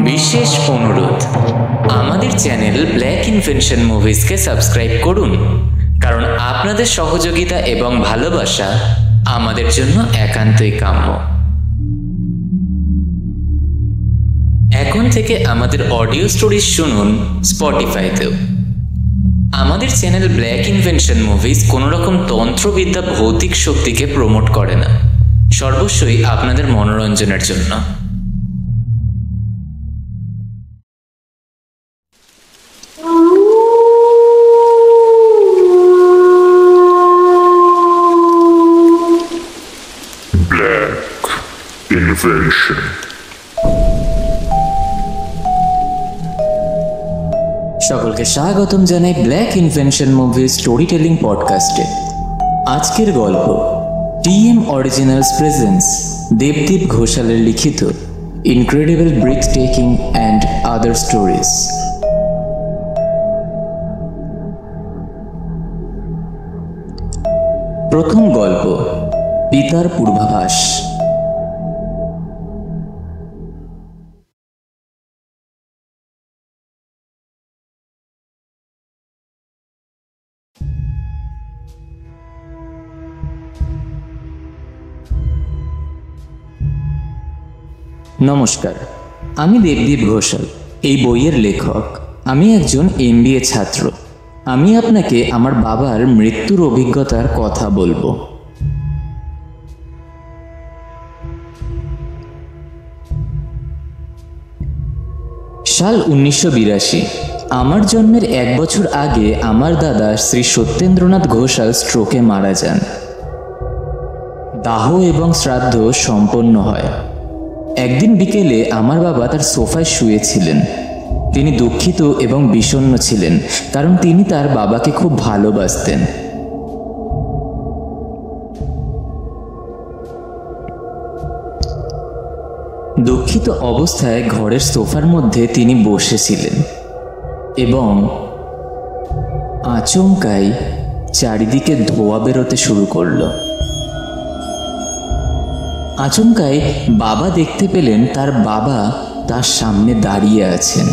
বিশেষ অনুরোধ, আমাদের চ্যানেল ব্ল্যাক ইনভেনশন মুভিজকে সাবস্ক্রাইব করুন, কারণ আপনাদের সহযোগিতা এবং ভালোবাসা আমাদের জন্য একান্তই কাম্য। এখন থেকে আমাদের অডিও স্টোরিজ শুনুন স্পটিফাইতেও। আমাদের চ্যানেল ব্ল্যাক ইনভেনশন মুভিজ কোনো রকম তন্ত্রবিদ্যা ভৌতিক শক্তিকে প্রমোট করে না, সর্বস্বই আপনাদের মনোরঞ্জনের জন্য। Black Invention. সকলকে স্বাগতম জানাই black invention movie storytelling পডকাস্টে। আজকের গল্প টিএম অরিজিনালস প্রেজেন্স দেবদীপ ঘোষালের লিখিত incredible breathtaking and other stories. প্রথম গল্প, পিতার পূর্বাভাস। নমস্কার, আমি দেবদীপ ঘোষাল, এই বইয়ের লেখক। আমি একজন MBA ছাত্র। আমি আপনাকে আমার বাবার মৃত্যুর অভিজ্ঞতার কথা বলবো। সাল 1982। আমার জন্মের 1 বছর আগে আমার দাদা শ্রী সত্যেন্দ্রনাথ ঘোষাল স্ট্রোকে মারা যান। দাহ এবং শ্রাদ্ধ সম্পন্ন হয়। একদিন বিকেলে আমার বাবা তার সোফায় শুয়েছিলেন। তিনি দুঃখিত এবং বিষণ্ণ ছিলেন, কারণ তিনি তার বাবাকে খুব ভালোবাসতেন। দুঃখিত অবস্থায় ঘরের সোফার মধ্যে তিনি বসেছিলেন এবং আচমকাই চারিদিকে ধোঁয়া বেরোতে শুরু করলো। আচমকাই বাবা দেখতে পেলেন তার বাবা তার সামনে দাঁড়িয়ে আছেন।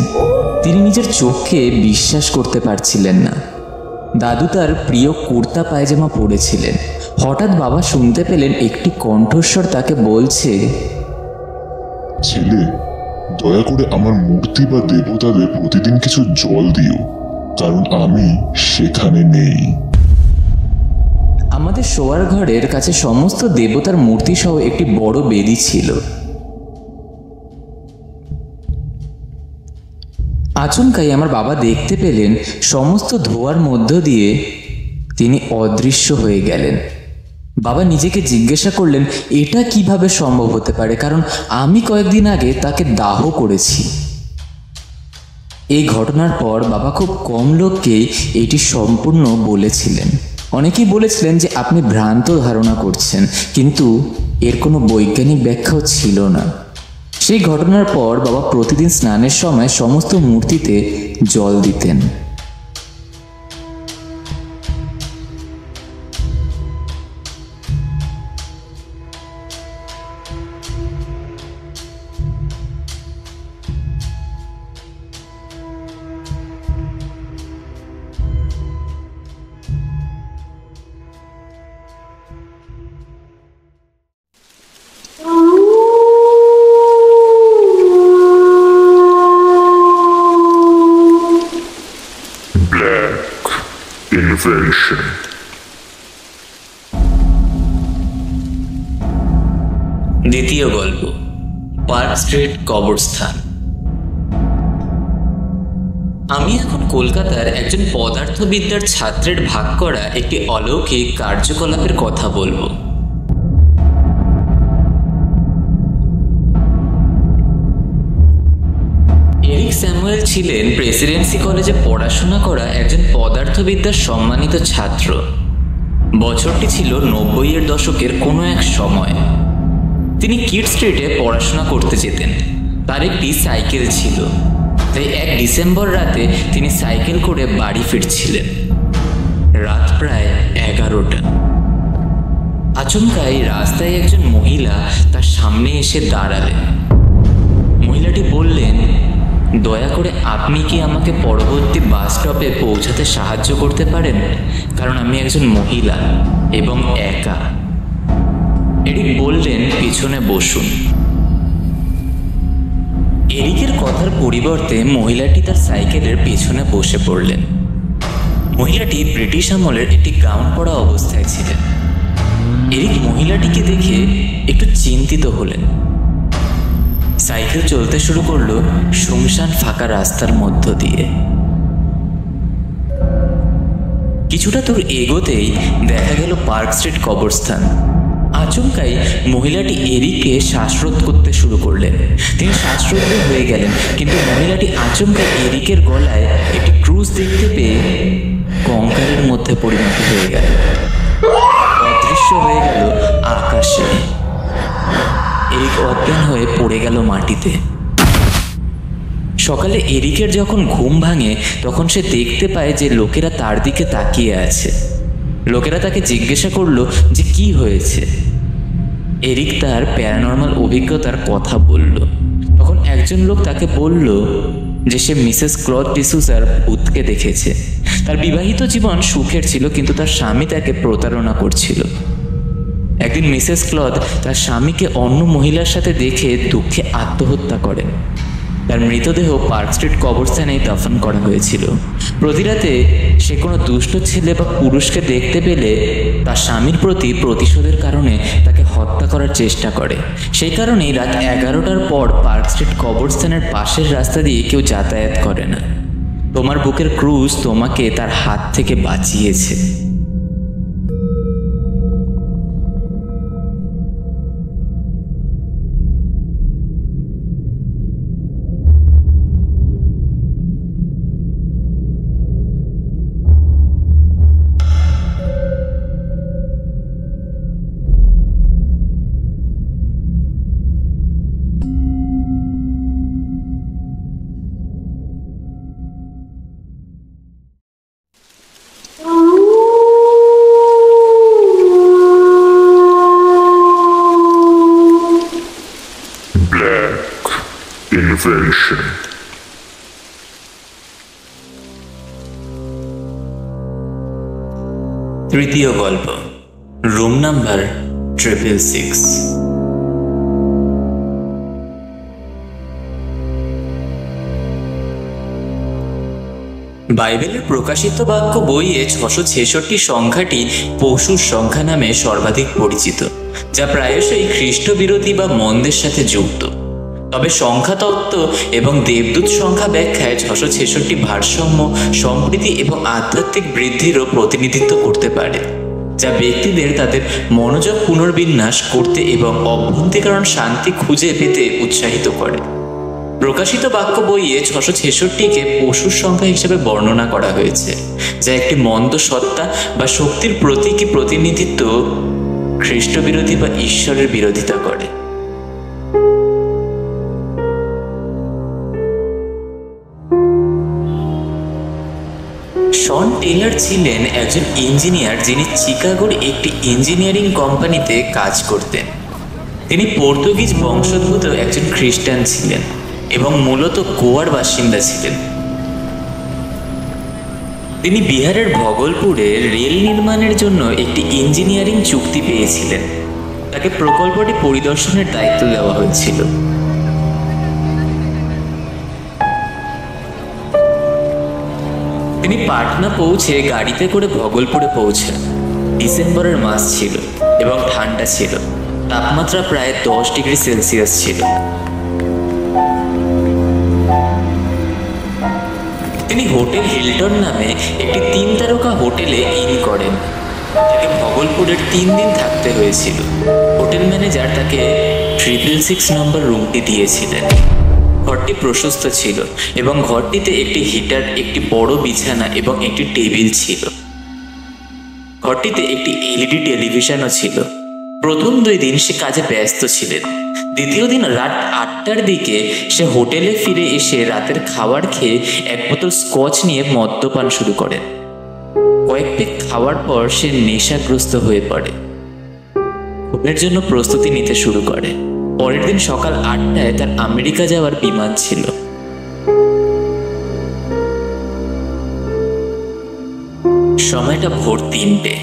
তিনি নিজের চোখকে বিশ্বাস করতে পারছিলেন না। দাদু তার প্রিয় কুর্তা পায়জামা পরেছিলেন। হঠাৎ বাবা শুনতে পেলেন একটি কণ্ঠস্বর তাকে বলছে, ছেলে, দয়া করে আমার মূর্তি বা দেবতাদের প্রতিদিন কিছু জল দিও, কারণ আমি সেখানে নেই। আমাদের শোয়ার ঘরের কাছে সমস্ত দেবতার মূর্তি সহ একটি বড় বেদি ছিল। আচমকাই আমার বাবা দেখতে পেলেন সমস্ত ধোঁয়ার মধ্য দিয়ে তিনি অদৃশ্য হয়ে গেলেন। বাবা নিজেকে জিজ্ঞাসা করলেন, এটা কিভাবে সম্ভব হতে পারে, কারণ আমি কয়েকদিন আগে তাকে দাহ করেছি। এই ঘটনার পর বাবা খুব কম লোককেই এটি সম্পূর্ণ বলেছিলেন। অনেকেই বলেছিলেন যে আপনি ভ্রান্ত ধারণা করছেন, কিন্তু এর কোনো বৈজ্ঞানিক ব্যাখ্যাও ছিল না। সেই ঘটনার পর বাবা প্রতিদিন স্নানের সময় সমস্ত মূর্তিতে জল দিতেন। Invention. দ্বিতীয় গল্প, পার্ক স্ট্রিট কবরস্থান। আমি এখন কলকাতার একজন পদার্থবিদ্যার ছাত্রের ভাগ করা একটি অলৌকিক কার্যকলাপের কথা বলবো। এরিক স্যামুয়েল ছিলেন প্রেসিডেন্সি কলেজে পড়াশোনা করা একজন পদার্থবিদ্যার সম্মানিত ছাত্র। বছরটি ছিল 90-এর দশকের কোনো এক সময়। তিনি কিড স্ট্রিটে পড়াশোনা করতে যেতেন। তার একটি সাইকেল ছিল, তাই 1 ডিসেম্বর রাতে তিনি সাইকেল করে বাড়ি ফিরছিলেন। রাত প্রায় 11টা। আচমকাই রাস্তায় একজন মহিলা তার সামনে এসে দাঁড়ালেন। মহিলাটি বললেন, দয়া করে আপনি কি আমাকে পরবর্তী বাস স্টপে পৌঁছাতে সাহায্য করতে পারেন? কারণ আমি একজন মহিলা এবং একা। এরিক বললেন, পিছনে বসুন। এরিকের কথার পরিবর্তে মহিলাটি তার সাইকেলের পেছনে বসে পড়লেন। মহিলাটি ব্রিটিশ আমলের একটি গাউন পরা অবস্থায় ছিলেন। এরিক মহিলাটিকে দেখে একটু চিন্তিত হলেন। সাইকেল চলতে শুরু করলো শুনশান ফাঁকা রাস্তার মধ্য দিয়ে। কিছুটা দূর এগোতেই দেখা গেল পার্ক স্ট্রিট কবরস্থান। আচমকাই মহিলাটি এরিককে শ্বাসরোধ করতে শুরু করলেন। তিনি শ্বাসরোধ হয়ে গেলেন, কিন্তু মহিলাটি আচমকা এরিকের গলায় একটি ক্রুশ দেখতে পেয়ে কঙ্কালের মধ্যে পরিণত হয়ে গেল, অদৃশ্য হয়ে গেল আকাশে। এরিক অজ্ঞান হয়ে পড়ে গেল মাটিতে। সকালে এরিকের যখন ঘুম ভাঙে তখন সে দেখতে পায় যে লোকেরা তার দিকে তাকিয়ে আছে। লোকেরা তাকে জিজ্ঞাসা করলো যে কি হয়েছে। এরিক তার প্যারানর্মাল অভিজ্ঞতার কথা বলল। তখন একজন লোক তাকে বলল যে সে মিসেস ক্লদ ডিসুজার ভূতকে দেখেছে। তার বিবাহিত জীবন সুখের ছিল, কিন্তু তার স্বামী তাকে প্রতারণা করছিল। একদিন মিসেস ক্লদ তার স্বামীকে অন্য মহিলার সাথে দেখে দুঃখে আত্মহত্যা করেন। তার মৃতদেহ পার্ক স্ট্রিট কবরস্থানেই দাফন করা হয়েছিল। প্রতিরাতে সে কোনো দুষ্ট ছেলে বা পুরুষকে দেখতে পেলে তার স্বামীর প্রতি প্রতিশোধের কারণে তাকে হত্যা করার চেষ্টা করে। সেই কারণেই রাত 11টার পর পার্ক স্ট্রিট কবরস্থানের পাশের রাস্তা দিয়ে কেউ যাতায়াত করে না। তোমার বুকের ক্রুশ তোমাকে তার হাত থেকে বাঁচিয়েছে। Invention. তৃতীয় গল্প, রুম নাম্বার 666। বাইবেলের প্রকাশিত বাক্য বইয়ে 666 সংখ্যাটি পশুর সংখ্যা নামে সর্বাধিক পরিচিত, যা প্রায়শই খ্রিস্ট বিরোধী বা মন্দের সাথে যুক্ত। তবে সংখ্যাতত্ত্ব এবং দেবদূত সংখ্যা ব্যাখ্যায় 666 ভারসাম্য, সম্প্রীতি এবং আধ্যাত্মিক বৃদ্ধিরও প্রতিনিধিত্ব করতে পারে, যা ব্যক্তিদের তাদের মনোযোগ পুনর্বিন্যাস করতে এবং অভ্যন্তরীণ শান্তি খুঁজে পেতে উৎসাহিত করে। প্রকাশিত বাক্য বইয়ে 666কে পশুর সংখ্যা হিসেবে বর্ণনা করা হয়েছে, যা একটি মন্দ সত্তা বা শক্তির প্রতীকী প্রতিনিধিত্ব, খ্রিস্ট বিরোধী বা ঈশ্বরের বিরোধিতা করে। শন টেইলর ছিলেন একজন ইঞ্জিনিয়ার যিনি চিকাগোর একটি ইঞ্জিনিয়ারিং কোম্পানিতে কাজ করতেন। তিনি পর্তুগিজ বংশোদ্ভূত একজন খ্রিস্টান ছিলেন এবং মূলত গোয়ার বাসিন্দা ছিলেন। তিনি বিহারের ভগলপুরে রেল নির্মাণের জন্য একটি ইঞ্জিনিয়ারিং চুক্তি পেয়েছিলেন। তাকে প্রকল্পটি পরিদর্শনের দায়িত্ব দেওয়া হয়েছিল। তিনি পাটনা পৌঁছে গাড়িতে করে ভগলপুরে পৌঁছান। ডিসেম্বরের মাস ছিল এবং ঠান্ডা ছিল। তাপমাত্রা প্রায় 10 ডিগ্রি সেলসিয়াস ছিল। তিনি হোটেল হিলটন নামে একটি 3 তারকা হোটেলে ইন করেন। তাকে ভগলপুরের 3 দিন থাকতে হয়েছিল। হোটেল ম্যানেজার তাকে 666 নম্বর রুমটি দিয়েছিলেন। ঘরটি প্রশস্ত ছিল এবং ঘরটিতে একটি হিটার, একটি বড় বিছানা এবং একটি টেবিল ছিল। ঘরটিতে একটি এলইডি টেলিভিশনও ছিল। প্রথম 2 দিন সে কাজে ব্যস্ত ছিলেন। দ্বিতীয় দিন রাত 8টার দিকে সে হোটেলে ফিরে এসে রাতের খাবার খেয়ে 1 বোতল স্কচ নিয়ে মদ্যপান শুরু করেন। কয়েক পেগ খাওয়ার পর সে নেশাগ্রস্ত হয়ে পড়ে। ঘুমের জন্য প্রস্তুতি নিতে শুরু করে। পরের দিন সকাল 8টায় তার আমেরিকা যাওয়ার বিমান ছিল। সময়টা ভোর 3টে।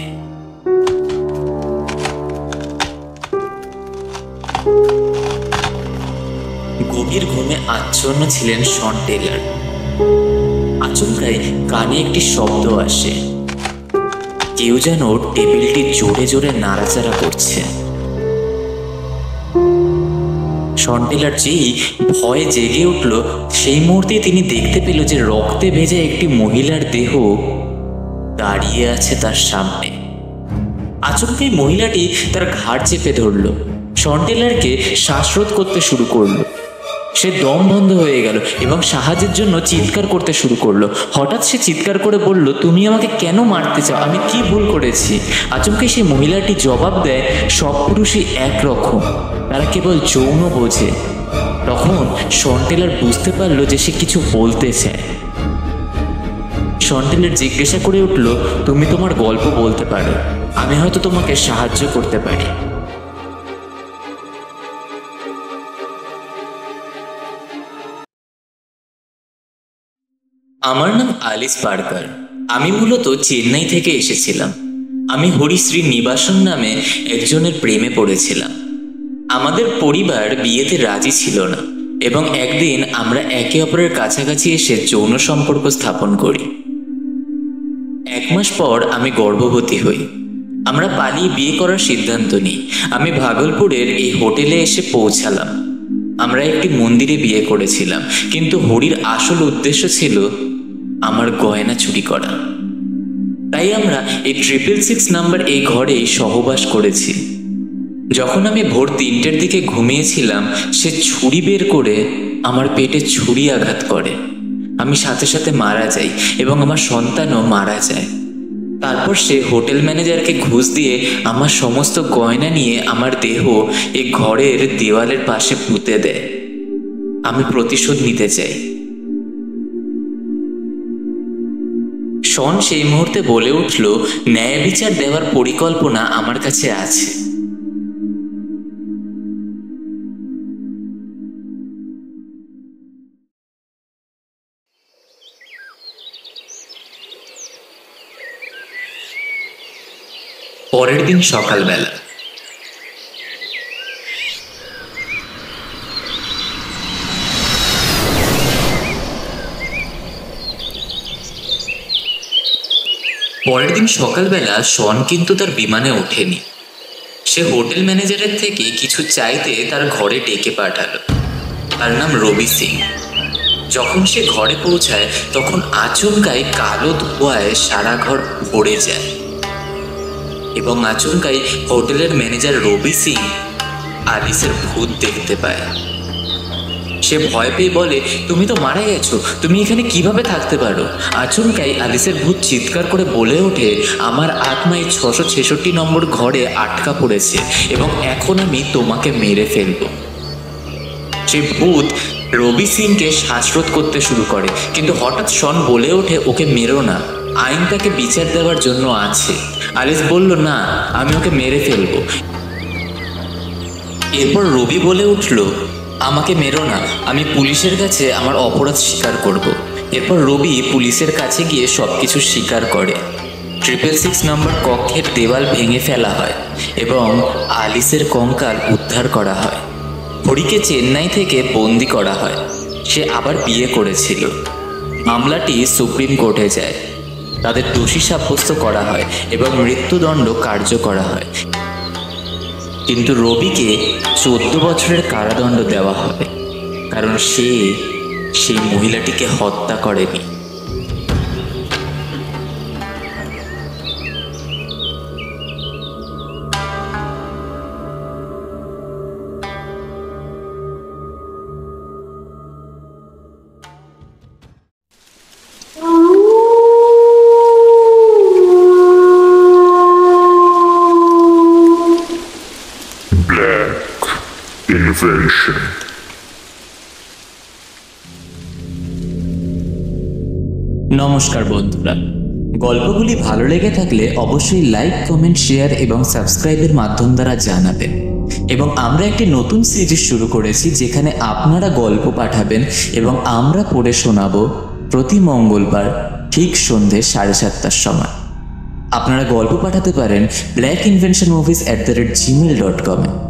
গভীর ঘুমে আচ্ছন্ন ছিলেন শন টেলর। আচমকাই কানে একটি শব্দ আসে। কেউ যেন টেবিলটি জোরে জোরে নাড়াচাড়া করছে। শন টেলর যেই ভয়ে জেগে উঠল, সেই মুহূর্তে তিনি দেখতে পেল যে রক্তে ভেজা একটি মহিলার দেহ দাঁড়িয়ে আছে তার সামনে। আচমকাই মহিলাটি তার ঘাড় চেপে ধরল। শন টেলরকে শ্বাসরোধ করতে শুরু করলো। সে দম বন্ধ হয়ে গেল এবং সাহায্যের জন্য চিৎকার করতে শুরু করলো। হঠাৎ সে চিৎকার করে বলল, তুমি আমাকে কেন মারতে চাও? আমি কি ভুল করেছি? আচমকাই সেই মহিলাটি জবাব দেয়, সব পুরুষই একরকম, তারা কেবল যৌন বোঝে। তখন শন টেলর বুঝতে পারলো যে সে কিছু বলতে চায়। শন টেলর জিজ্ঞাসা করে উঠল, তুমি তোমার গল্প বলতে পারো, আমি হয়তো তোমাকে সাহায্য করতে পারি। আমার নাম আলিস পার্কার। আমি মূলত চেন্নাই থেকে এসেছিলাম। আমি হরিশ্রী নিবাসন নামে একজনের প্রেমে পড়েছিলাম। আমাদের পরিবার বিয়েতে রাজি ছিল না এবং একদিন আমরা একে অপরের কাছাকাছি এসে যৌন সম্পর্ক স্থাপন করি। 1 মাস পর আমি গর্ভবতী হই। আমরা পালিয়ে বিয়ে করার সিদ্ধান্ত নিই। আমি ভাগলপুরের এই হোটেলে এসে পৌঁছালাম। আমরা একটি মন্দিরে বিয়ে করেছিলাম, কিন্তু হরির আসল উদ্দেশ্য ছিল আমার গয়না চুরি করা। তাই আমরা এই 666 নাম্বার এই ঘরেই সহবাস করেছি। যখন আমি ভোর 3টের দিকে ঘুমিয়েছিলাম, সে ছুরি বের করে আমার পেটে ছুরি আঘাত করে। আমি সাথে সাথে মারা যাই এবং আমার সন্তানও মারা যায়। তারপর সে হোটেল ম্যানেজারকে ঘুষ দিয়ে আমার সমস্ত গয়না নিয়ে আমার দেহ এই ঘরের দেওয়ালের পাশে পুঁতে দেয়। আমি প্রতিশোধ নিতে চাই। শন সেই মুহূর্তে বলে উঠল, ন্যায় বিচার দেওয়ার পরিকল্পনা আমার কাছে আছে। পরের দিন সকালবেলা শন কিন্তু তার বিমানে ওঠেনি। সে হোটেল ম্যানেজারের থেকে কিছু চাইতে তার ঘরে ডেকে পাঠালো। তার নাম রবি সিং। যখন সে ঘরে পৌঁছায়, তখন আচমকাই কালো ধোঁয়ায় সারা ঘর ভরে যায় এবং আচমকাই হোটেলের ম্যানেজার রবি সিং আলিসের ভূত দেখতে পায়। সে ভয় পেয়ে বলে, তুমি তো মারা গেছো, তুমি এখানে কিভাবে থাকতে পারো? আচমকাই আলিসের ভূত চিৎকার করে বলে ওঠে, আমার আত্মায় 666 নম্বর ঘরে আটকা পড়েছে এবং এখন আমি তোমাকে মেরে ফেলবো। সে ভূত রবি সিংকে শ্বাসরোধ করতে শুরু করে, কিন্তু হঠাৎ শন বলে ওঠে, ওকে মেরো না, আইন তাকে বিচার দেওয়ার জন্য আছে। আলিস বলল, না, আমি ওকে মেরে ফেলবো। এরপর রবি বলে উঠল, আমাকে মেরো না, আমি পুলিশের কাছে আমার অপরাধ স্বীকার করব। এরপর রবি পুলিশের কাছে গিয়ে সবকিছু স্বীকার করে। 666 নম্বর কক্ষের দেওয়াল ভেঙে ফেলা হয় এবং আলিসের কঙ্কাল উদ্ধার করা হয়। হরিকে চেন্নাই থেকে বন্দি করা হয়। সে আবার বিয়ে করেছিল। মামলাটি সুপ্রিম কোর্টে যায়। তাদের দোষী সাব্যস্ত করা হয় এবং মৃত্যুদণ্ড কার্য করা হয়, কিন্তু রবিকে 14 বছরের কারাদণ্ড দেওয়া হবে, কারণ সে সেই মহিলাটিকে হত্যা করেনি। Invention. নমস্কার বন্ধুরা, গল্পগুলি ভালো লেগে থাকলে অবশ্যই লাইক, কমেন্ট, শেয়ার এবং সাবস্ক্রাইবের মাধ্যম দ্বারা জানাবেন। এবং আমরা একটি নতুন সিরিজ শুরু করেছি যেখানে আপনারা গল্প পাঠাবেন এবং আমরা পড়ে শোনাবো প্রতি মঙ্গলবার ঠিক সন্ধ্যে 7:30টার সময়। আপনারা গল্প পাঠাতে পারেন blackinventionmovies@gmail.com-এ।